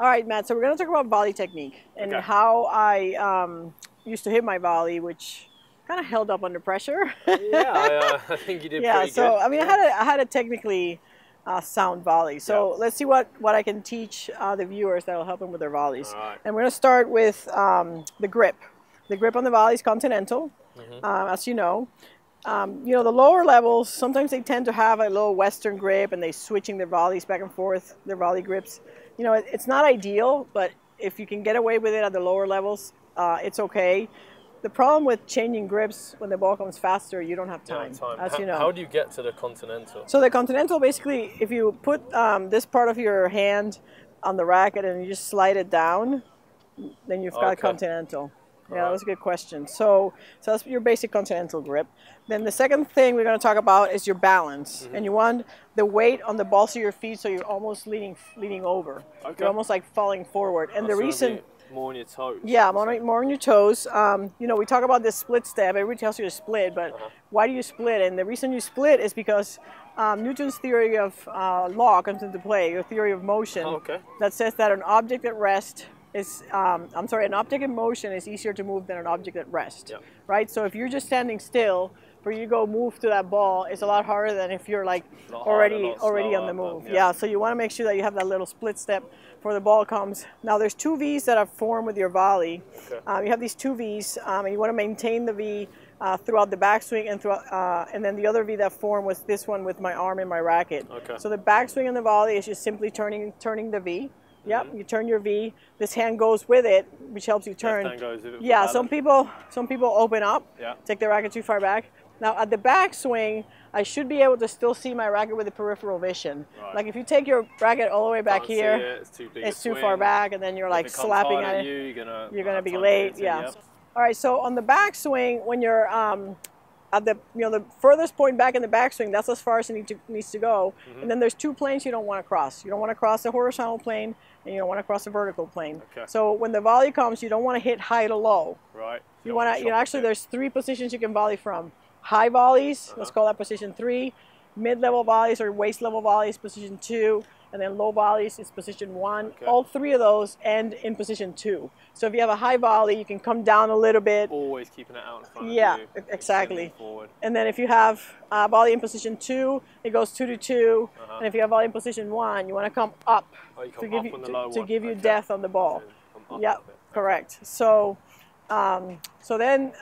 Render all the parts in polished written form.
All right, Matt. So we're going to talk about volley technique and Okay. how I used to hit my volley, which kind of held up under pressure. Yeah, I think you did Yeah. pretty So good. I mean, Yeah. I had a technically sound volley. So let's see what I can teach the viewers that will help them with their volleys. All right. And we're going to start with the grip. The grip on the volley is continental, as you know. The lower levels, sometimes they tend to have a little Western grip and they switching their volleys back and forth, their volley grips. It's not ideal, but if you can get away with it at the lower levels, it's okay. The problem with changing grips when the ball comes faster, you don't have time, as you know. How do you get to the continental? So the continental, basically, if you put this part of your hand on the racket and you just slide it down, then you've got continental. Yeah, that was a good question. So that's your basic continental grip. Then the second thing we're going to talk about is your balance. And you want the weight on the balls of your feet so you're almost leaning over. Okay. You're almost like falling forward. And the reason... More on your toes. Yeah, more on your toes. We talk about this split step. Everybody tells you to split, but why do you split? And the reason you split is because Newton's theory of law comes into play, your theory of motion, that says that an object at rest is, an object in motion is easier to move than an object at rest, right? So if you're just standing still, for you to go move to that ball, it's a lot harder than if you're like already on the move. Yeah, so you want to make sure that you have that little split step before the ball comes. Now there's two V's that are formed with your volley. You have these two V's, and you want to maintain the V throughout the backswing and then the other V that formed was this one with my arm in my racket. So the backswing and the volley is just simply turning the V. Yep, you turn your V. This hand goes with it, which helps you turn. Left hand goes with it. Yeah, some people open up, take their racket too far back. Now at the backswing, I should be able to still see my racket with the peripheral vision. Like if you take your racket all the way back here, it's too far back, and then you're like slapping at it. You're gonna be late. Yeah. All right. So on the backswing, when you're at the the furthest point back in the backswing, that's as far as it needs to go. And then there's two planes you don't want to cross. You don't want to cross the horizontal plane, and you don't want to cross the vertical plane. So when the volley comes, you don't want to hit high to low. Right. You want to actually there's three positions you can volley from. High volleys, let's call that position 3. Mid-level volleys or waist-level volleys, position 2. And then low volleys is position 1. All three of those end in position 2. So if you have a high volley, you can come down a little bit. Always keeping it out in front of you. Yeah, exactly. And then if you have volley in position 2, it goes 2 to 2. And if you have volley in position 1, you want to come up to give you depth on the ball. Yeah, correct. So then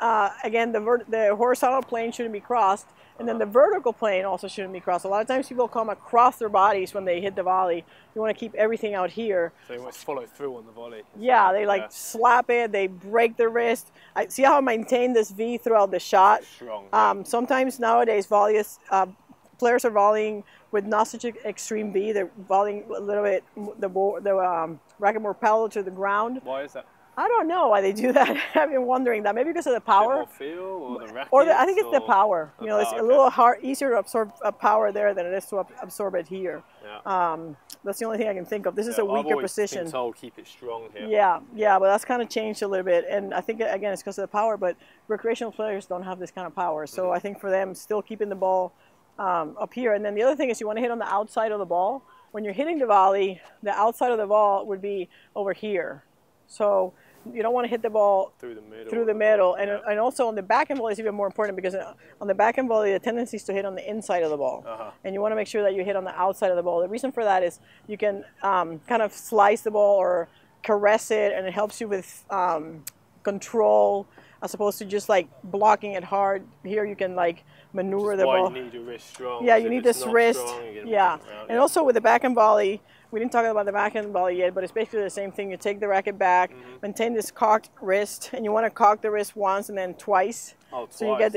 again, the horizontal plane shouldn't be crossed, and then the vertical plane also shouldn't be crossed. A lot of times people come across their bodies when they hit the volley. You want to keep everything out here. So you must follow through on the volley. Yeah, they slap it, they break their wrist. I see how I maintain this V throughout the shot. Strong. Sometimes nowadays players are volleying with not such an extreme V. They're volleying a little bit the racket more parallel to the ground. Why is that? I don't know why they do that. I've been wondering that. Maybe because of the power. More feel or the racket? I think it's the power. It's a little easier to absorb power there than it is to absorb it here. That's the only thing I can think of. This is a weaker position. I've always been told keep it strong here. Yeah, but that's kind of changed a little bit. And I think, again, it's because of the power, but recreational players don't have this kind of power. So I think for them, still keeping the ball up here. And then the other thing is you want to hit on the outside of the ball. When you're hitting the volley, the outside of the ball would be over here. So you don't want to hit the ball through the middle. And also on the backhand volley is even more important because on the backhand volley, the tendency is to hit on the inside of the ball. And you want to make sure that you hit on the outside of the ball. The reason for that is you can kind of slice the ball or caress it, and it helps you with control as opposed to just like blocking it hard. Here you can like maneuver the ball. You need your wrist strong. Yeah, you need this wrist. And also with the backhand volley, we didn't talk about the backhand volley yet, but it's basically the same thing. You take the racket back, maintain this cocked wrist, and you want to cock the wrist once and then twice. So you get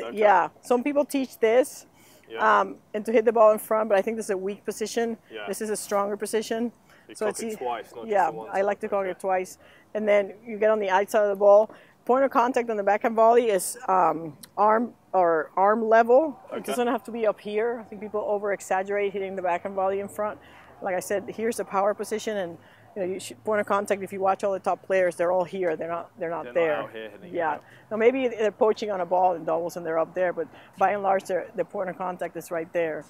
Some people teach this and to hit the ball in front, but I think this is a weak position. This is a stronger position. So it's twice, not just once. I like to cock it twice, and then you get on the outside of the ball. Point of contact on the backhand volley is arm level. It doesn't have to be up here. I think people over exaggerate hitting the backhand volley in front. Like I said, here's the power position, and point of contact. If you watch all the top players, they're all here. They're not there. Not out here hitting Now maybe they're poaching on a ball in doubles and they're up there, but by and large, the point of contact is right there.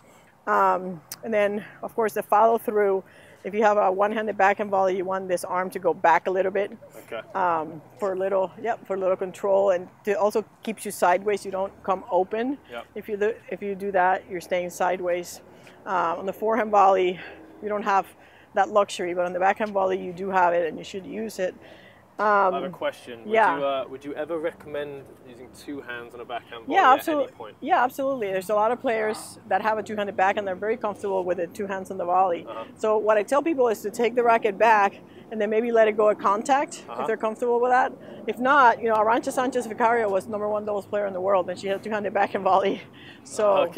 And then, of course, the follow through If you have a one-handed backhand volley, you want this arm to go back a little bit. Okay. For a little, for a little control, and it also keeps you sideways. You don't come open. Yep. If you do that, you're staying sideways. On the forehand volley, you don't have that luxury, but on the backhand volley, you do have it, and you should use it. I have a question. Would you ever recommend using two hands on a backhand volley at any point? Yeah, absolutely. There's a lot of players that have a two-handed backhand. They're very comfortable with it, two hands on the volley. So what I tell people is to take the racket back and then maybe let it go at contact if they're comfortable with that. If not, Arantxa Sanchez Vicario was #1 doubles player in the world, and she had a two-handed backhand volley. So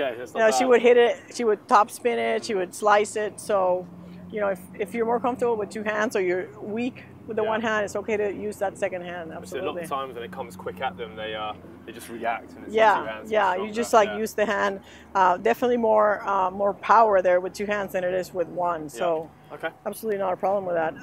she would hit it, she would top spin it, she would slice it. So if you're more comfortable with two hands or you're weak with the one hand, it's okay to use that second hand. Absolutely. A lot of times when it comes quick at them, they just react. And it's two hands you just use the hand. Definitely more power there with two hands than it is with one. So absolutely not a problem with that.